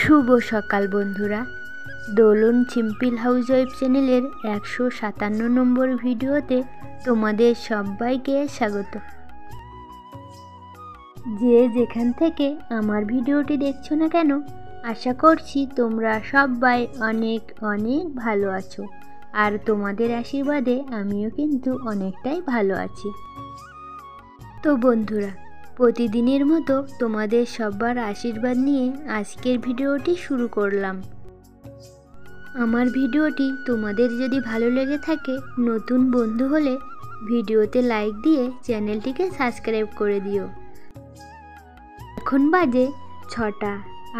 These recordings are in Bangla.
শুভ সকাল বন্ধুরা, দোলন সিম্পল হাউসওয়াইফ চ্যানেলের 157 নম্বর ভিডিওতে তোমাদের সবাইকে স্বাগত। যে যেখান থেকে আমার ভিডিওটি দেখছো না কেন, আশা করছি তোমরা সবাই অনেক অনেক ভালো আছো, আর তোমাদের আশীর্বাদে আমিও কিন্তু অনেকটাই ভালো আছি। তো বন্ধুরা, প্রতিদিনের মতো তোমাদের সবার আশীর্বাদ নিয়ে আজকের ভিডিওটি শুরু করলাম। আমার ভিডিওটি তোমাদের যদি ভালো লেগে থাকে, নতুন বন্ধু হলে ভিডিওতে লাইক দিয়ে চ্যানেলটিকে সাবস্ক্রাইব করে দিও। এখন বাজে 6টা,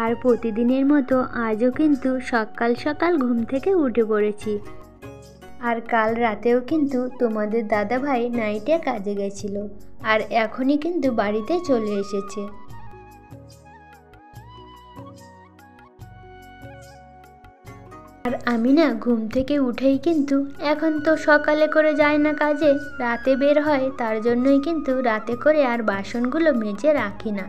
আর প্রতিদিনের মতো আজও কিন্তু সকাল সকাল ঘুম থেকে উঠে পড়েছি। আর কাল রাতেও কিন্তু তোমাদের দাদাভাই নাইটে কাজে গেছিল, আর এখনই কিন্তু বাড়িতে চলে এসেছে। আর আমি না ঘুম থেকে উঠেই কিন্তু, এখন তো সকালে করে যায় না কাজে, রাতে বের হয়, তার জন্যই কিন্তু রাতে করে আর বাসনগুলো মেজে রাখি না।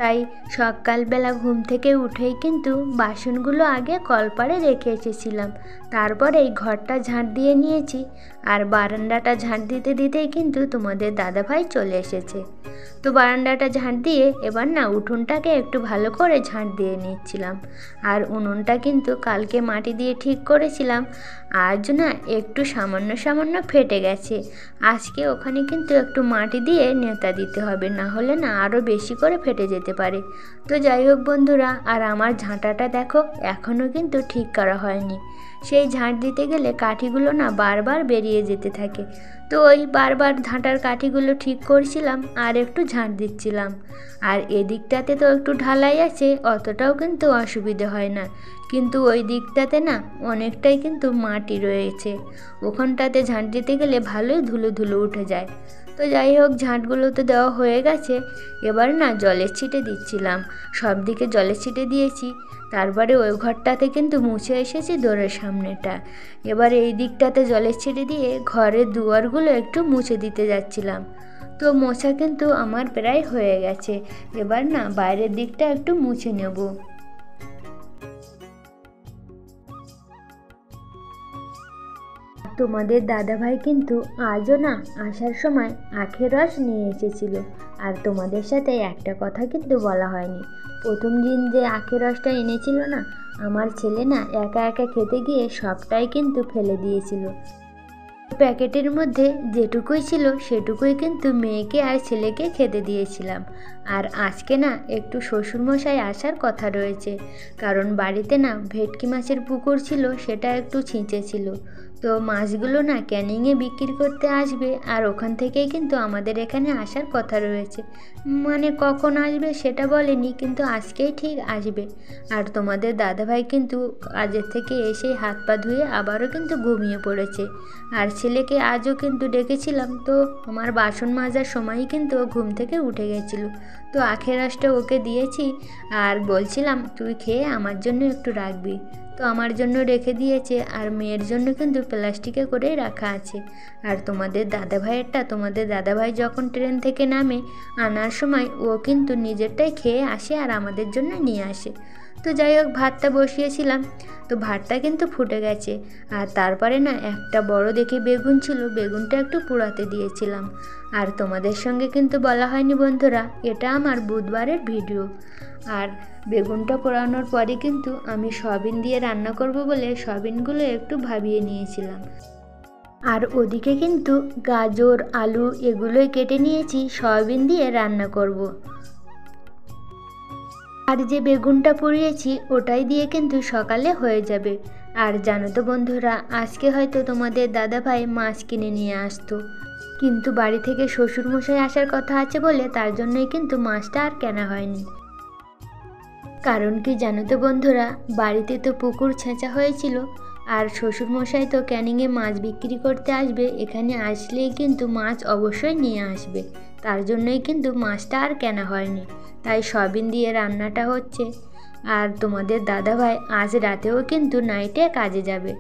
তাই সকালবেলা ঘুম থেকে উঠেই কিন্তু বাসনগুলো আগে কলপাড়ে রেখে এসেছিলাম, তারপরে এই ঘরটা ঝাঁট দিয়ে নিয়েছি। আর বারান্দাটা ঝাঁট দিতে দিতেই কিন্তু তোমাদের দাদাভাই চলে এসেছে। তো বারান্দাটা ঝাঁট দিয়ে এবার না উঠোনটাকে একটু ভালো করে ঝাঁট দিয়ে নিচ্ছিলাম। আর উনুনটা কিন্তু কালকে মাটি দিয়ে ঠিক করেছিলাম, আজ না একটু সামান্য সামান্য ফেটে গেছে। আজকে ওখানে কিন্তু একটু মাটি দিয়ে নেতা দিতে হবে, না হলে না আরও বেশি করে ফেটে যেতে পারে। তো যাই হোক বন্ধুরা, আর আমার ঝাঁটাটা দেখো এখনও কিন্তু ঠিক করা হয়নি। সেই ঝাঁট দিতে গেলে কাঠিগুলো না বারবার বেরিয়ে যেতে থাকে, তো ওই বারবার ঝাঁটার কাঠিগুলো ঠিক করছিলাম আর একটু ঝাঁট দিচ্ছিলাম। আর এদিকটাতে তো একটু ঢালাই আছে, অতটাও কিন্তু অসুবিধে হয় না, কিন্তু ওই দিকটাতে না অনেকটাই কিন্তু মাটি রয়েছে, ওখানটাতে ঝাঁট দিতে গেলে ভালোই ধুলো ধুলো উঠে যায়। তো যাই হোক, ঝাঁটগুলো তো দেওয়া হয়ে গেছে, এবার না জলের ছিটে দিচ্ছিলাম। সব দিকে জলের ছিটে দিয়েছি, তারপরে ওই ঘরটাতে কিন্তু মুছে এসেছি দোরের সামনেটা। এবার এই দিকটাতে জলের ছিটে দিয়ে ঘরের দুয়ারগুলো একটু মুছে দিতে যাচ্ছিলাম। তো মোছা কিন্তু আমার প্রায় হয়ে গেছে, এবার না বাইরের দিকটা একটু মুছে নেব। তোমাদের দাদাভাই কিন্তু আজও না আসার সময় আখের রস নিয়ে এসেছিল। আর তোমাদের সাথে একটা কথা কিন্তু বলা হয়নি, প্রথম দিন যে আখের রসটা এনেছিল না, আমার ছেলে না একা একা খেতে গিয়ে সবটাই কিন্তু ফেলে দিয়েছিল। প্যাকেটের মধ্যে যেটুকুই ছিল সেটুকুই কিন্তু মেয়েকে আর ছেলেকে খেতে দিয়েছিলাম। আর আজকে না একটু শ্বশুরমশাই আসার কথা রয়েছে, কারণ বাড়িতে না ভেটকি মাছের পুকুর ছিল, সেটা একটু ছিঁচে ছিল। তো মাছগুলো না ক্যানিংয়ে বিক্রি করতে আসবে, আর ওখান থেকেই কিন্তু আমাদের এখানে আসার কথা রয়েছে। মানে কখন আসবে সেটা বলেনি, কিন্তু আজকেই ঠিক আসবে। আর তোমাদের দাদাভাই কিন্তু কাজের থেকে এসে হাত পা ধুয়ে আবারও কিন্তু ঘুমিয়ে পড়েছে। আর ছেলেকে আজও কিন্তু ডেকেছিলাম, তো আমার বাসন মাজার সময়ই কিন্তু ও ঘুম থেকে উঠে গেছিলো। তো আখের রসটা ওকে দিয়েছি, আর বলছিলাম তুই খেয়ে আমার জন্য একটু রাখবি। তো আমার জন্য রেখে দিয়েছে, আর মেয়ের জন্য কিন্তু প্লাস্টিকে করেই রাখা আছে। আর তোমাদের দাদাভাই যখন ট্রেন থেকে নামে, আনার সময় ও কিন্তু নিজেরটাই খেয়ে আসে আর আমাদের জন্য নিয়ে আসে। তো যাই হোক, ভাতটা বসিয়েছিলাম, তো ভাতটা কিন্তু ফুটে গেছে। আর তারপরে না একটা বড় দেখে বেগুন ছিল, বেগুনটা একটু পোড়াতে দিয়েছিলাম। আর তোমাদের সঙ্গে কিন্তু বলা হয়নি বন্ধুরা, এটা আমার বুধবারের ভিডিও। আর বেগুনটা পোড়ানোর পরে কিন্তু আমি সয়াবিন দিয়ে রান্না করব বলে সয়াবিনগুলো একটু ভাবিয়ে নিয়েছিলাম। আর ওদিকে কিন্তু গাজর আলু এগুলোই কেটে নিয়েছি, সয়াবিন দিয়ে রান্না করব। আর যে বেগুনটা পুড়িয়েছি ওটাই দিয়ে কিন্তু সকালে হয়ে যাবে। আর জানো তো বন্ধুরা, আজকে হয়তো তোমাদের দাদাভাই মাছ কিনে নিয়ে আসতো, কিন্তু বাড়ি থেকে শ্বশুরমশাই আসার কথা আছে বলে তার জন্যই কিন্তু মাছটা আর কেনা হয়নি। কারণ কি জানো তো বন্ধুরা, বাড়িতে তো পুকুর ছেঁচা হয়েছিল, আর শ্বশুরমশাই তো ক্যানিংয়ে মাছ বিক্রি করতে আসবে, এখানে আসলেই কিন্তু মাছ অবশ্যই নিয়ে আসবে, তার জন্যই কিন্তু মাছটা আর কেনা হয়নি। তাই সয়াবিন দিয়ে রান্নাটা হচ্ছে। আর তোমাদের দাদাভাই আজ রাতেও কিন্তু নাইটে কাজে যাবে।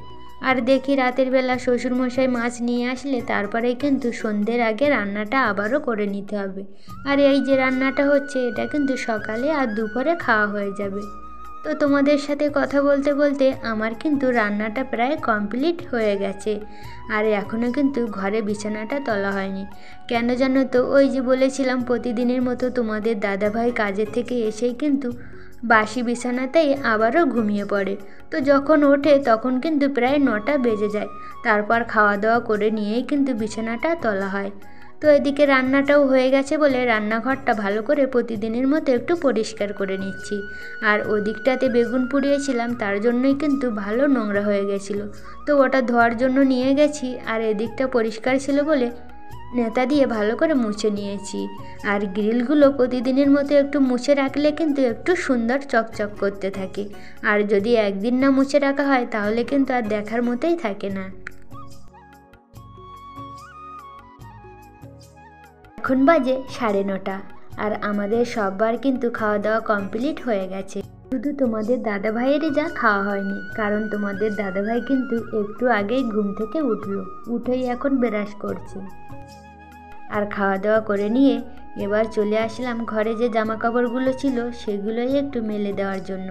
আর দেখি রাতের বেলা শ্বশুরমশাই মাছ নিয়ে আসলে তারপরেই কিন্তু সন্ধ্যের আগে রান্নাটা আবারও করে নিতে হবে। আর এই যে রান্নাটা হচ্ছে, এটা কিন্তু সকালে আর দুপুরে খাওয়া হয়ে যাবে। তো তোমাদের সাথে কথা বলতে বলতে আমার কিন্তু রান্নাটা প্রায় কমপ্লিট হয়ে গেছে। আর এখনও কিন্তু ঘরে বিছানাটা তোলা হয়নি। কেন জানো তো, ওই যে বলেছিলাম প্রতিদিনের মতো তোমাদের দাদাভাই কাজের থেকে এসেই কিন্তু বাসি বিছানাতেই আবারও ঘুমিয়ে পড়ে। তো যখন ওঠে তখন কিন্তু প্রায় 9টা বেজে যায়। তারপর খাওয়া দাওয়া করে নিয়েই কিন্তু বিছানাটা তোলা হয়। তো এদিকে রান্নাটাও হয়ে গেছে বলে রান্নাঘরটা ভালো করে প্রতিদিনের মতো একটু পরিষ্কার করে নিচ্ছি। আর ওদিকটাতে বেগুন পুড়িয়েছিলাম, তার জন্যই কিন্তু ভালো নোংরা হয়ে গেছিলো। তো ওটা ধোয়ার জন্য নিয়ে গেছি, আর এদিকটা পরিষ্কার ছিল বলে নেতা দিয়ে ভালো করে মুছে নিয়েছি। আর গ্রিলগুলো প্রতিদিনের মতো একটু মুছে রাখলে কিন্তু একটু সুন্দর চকচক করতে থাকে। আর যদি একদিন না মুছে রাখা হয় তাহলে কিন্তু আর দেখার মতোই থাকে না। এখন বাজে 9:30, আর আমাদের সববার কিন্তু খাওয়া দাওয়া কমপ্লিট হয়ে গেছে। শুধু তোমাদের দাদাভাইয়েরই যা খাওয়া হয়নি, কারণ তোমাদের দাদাভাই কিন্তু একটু আগেই ঘুম থেকে উঠেই এখন ব্রাশ করছে। আর খাওয়া দাওয়া করে নিয়ে এবার চলে আসলাম ঘরে যে জামা কাপড়গুলো ছিল সেগুলোই একটু মেলে দেওয়ার জন্য।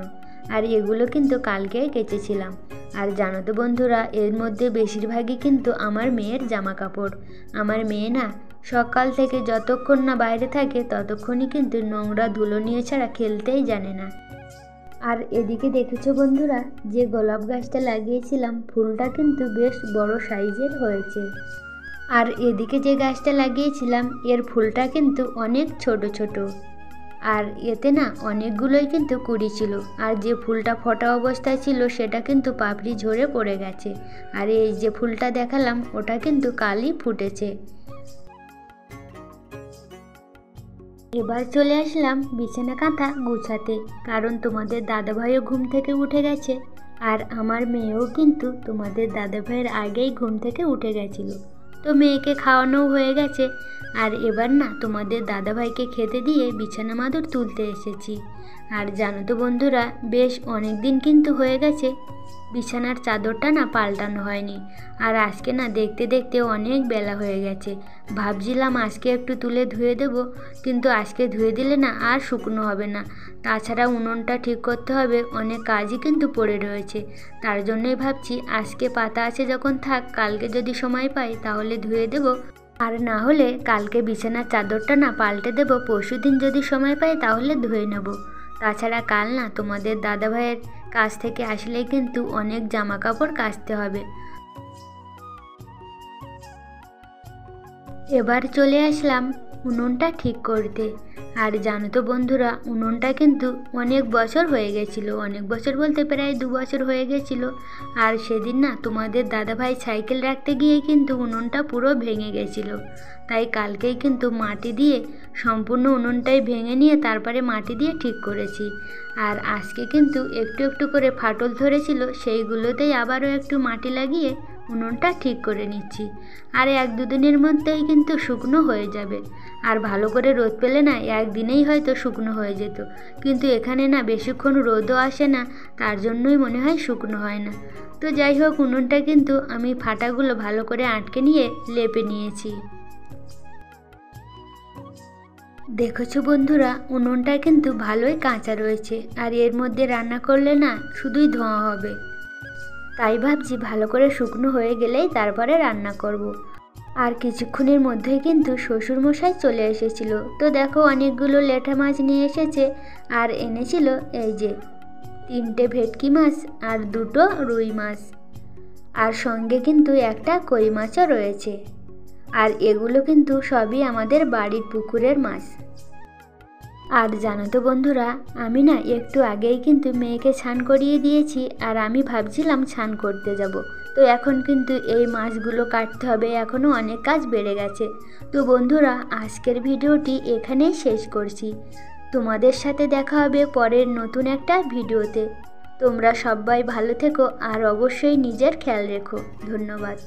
আর এগুলো কিন্তু কালকেই কেচেছিলাম। আর জানো তো বন্ধুরা, এর মধ্যে বেশিরভাগই কিন্তু আমার মেয়ের জামা কাপড়। আমার মেয়ে না সকাল থেকে যতক্ষণ না বাইরে থাকে ততক্ষণই কিন্তু নোংরা ধুলো নিয়ে ছাড়া খেলতেই জানে না। আর এদিকে দেখেছো বন্ধুরা, যে গোলাপ গাছটা লাগিয়েছিলাম ফুলটা কিন্তু বেশ বড় সাইজের হয়েছে। আর এদিকে যে গাছটা লাগিয়েছিলাম এর ফুলটা কিন্তু অনেক ছোট ছোট, আর এতে না অনেকগুলোই কিন্তু কুড়ি ছিল। আর যে ফুলটা ফোটা অবস্থায় ছিল সেটা কিন্তু পাপড়ি ঝরে পড়ে গেছে। আর এই যে ফুলটা দেখালাম ওটা কিন্তু কালই ফুটেছে। এবার চলে আসলাম বিছানা কাঁথা গুছাতে, কারণ তোমাদের দাদাভাইও ঘুম থেকে উঠে গেছে। আর আমার মেয়েও কিন্তু তোমাদের দাদাভাইয়ের আগেই ঘুম থেকে উঠে গেছিল। তো মেয়েকে খাওয়ানোও হয়ে গেছে। আর এবার না তোমাদের দাদাভাইকে খেতে দিয়ে বিছানা মাদুর তুলতে এসেছি। আর জানো তো বন্ধুরা, বেশ অনেক দিন কিন্তু হয়ে গেছে বিছানার চাদরটা না পাল্টানো হয়নি। আর আজকে না দেখতে দেখতে অনেক বেলা হয়ে গেছে। ভাবছিলাম আজকে একটু তুলে ধুয়ে দেব, কিন্তু আজকে ধুয়ে দিলে না আর শুকনো হবে না। তাছাড়া উনুনটা ঠিক করতে হবে, অনেক কাজই কিন্তু পড়ে রয়েছে। তার জন্যই ভাবছি আজকে পাতা আছে যখন থাক, কালকে যদি সময় পাই তাহলে ধুয়ে দেব। আর না হলে কালকে বিছানার চাদরটা না পাল্টে দেব, পরশুদিন যদি সময় পাই তাহলে ধুয়ে নেব। তাছাড়া কাল না তোমাদের দাদাভাইয়ের কাছ থেকে আসলেই কিন্তু অনেক জামা কাপড় কাচতে হবে। এবার চলে আসলাম উনুনটা ঠিক করতে। আর জানো তো বন্ধুরা, উনুনটা কিন্তু অনেক বছর হয়ে গেছিলো, অনেক বছর বলতে প্রায় 2 বছর হয়ে গেছিলো। আর সেদিন না তোমাদের দাদাভাই সাইকেল রাখতে গিয়ে কিন্তু উনুনটা পুরো ভেঙে গেছিলো। তাই কালকেই কিন্তু মাটি দিয়ে সম্পূর্ণ উনুনটাই ভেঙে নিয়ে তারপরে মাটি দিয়ে ঠিক করেছি। আর আজকে কিন্তু একটু একটু করে ফাটল ধরেছিল, সেইগুলোতেই আবারও একটু মাটি লাগিয়ে উনুনটা ঠিক করে নিচ্ছি। আর 1-2 দিনের মধ্যেই কিন্তু শুকনো হয়ে যাবে। আর ভালো করে রোদ পেলে না একদিনেই হয়তো শুকনো হয়ে যেত, কিন্তু এখানে না বেশিক্ষণ রোদও আসে না, তার জন্যই মনে হয় শুকনো হয় না। তো যাই হোক, উনুনটা কিন্তু আমি ফাটাগুলো ভালো করে আটকে নিয়ে লেপে নিয়েছি। দেখেছো বন্ধুরা, উনুনটা কিন্তু ভালোই কাঁচা রয়েছে। আর এর মধ্যে রান্না করলে না শুধুই ধোঁয়া হবে। তাই ভাবছি ভালো করে শুকনো হয়ে গেলেই তারপরে রান্না করব। আর কিছুক্ষণের মধ্যেই কিন্তু শ্বশুরমশাই চলে এসেছিল। তো দেখো অনেকগুলো ল্যাঠা মাছ নিয়ে এসেছে, আর এনেছিল এই যে 3টে ভেটকি মাছ আর 2টো রুই মাছ, আর সঙ্গে কিন্তু একটা কই মাছও রয়েছে। আর এগুলো কিন্তু সবই আমাদের বাড়ির পুকুরের মাছ। আর জানো তো বন্ধুরা, আমি না একটু আগেই কিন্তু মেয়েকে স্নান করিয়ে দিয়েছি, আর আমি ভাবছিলাম স্নান করতে যাব। তো এখন কিন্তু এই মাছগুলো কাটতে হবে, এখনও অনেক কাজ বেড়ে গেছে। তো বন্ধুরা, আজকের ভিডিওটি এখানেই শেষ করছি। তোমাদের সাথে দেখা হবে পরের নতুন একটা ভিডিওতে। তোমরা সবাই ভালো থেকো, আর অবশ্যই নিজের খেয়াল রেখো। ধন্যবাদ।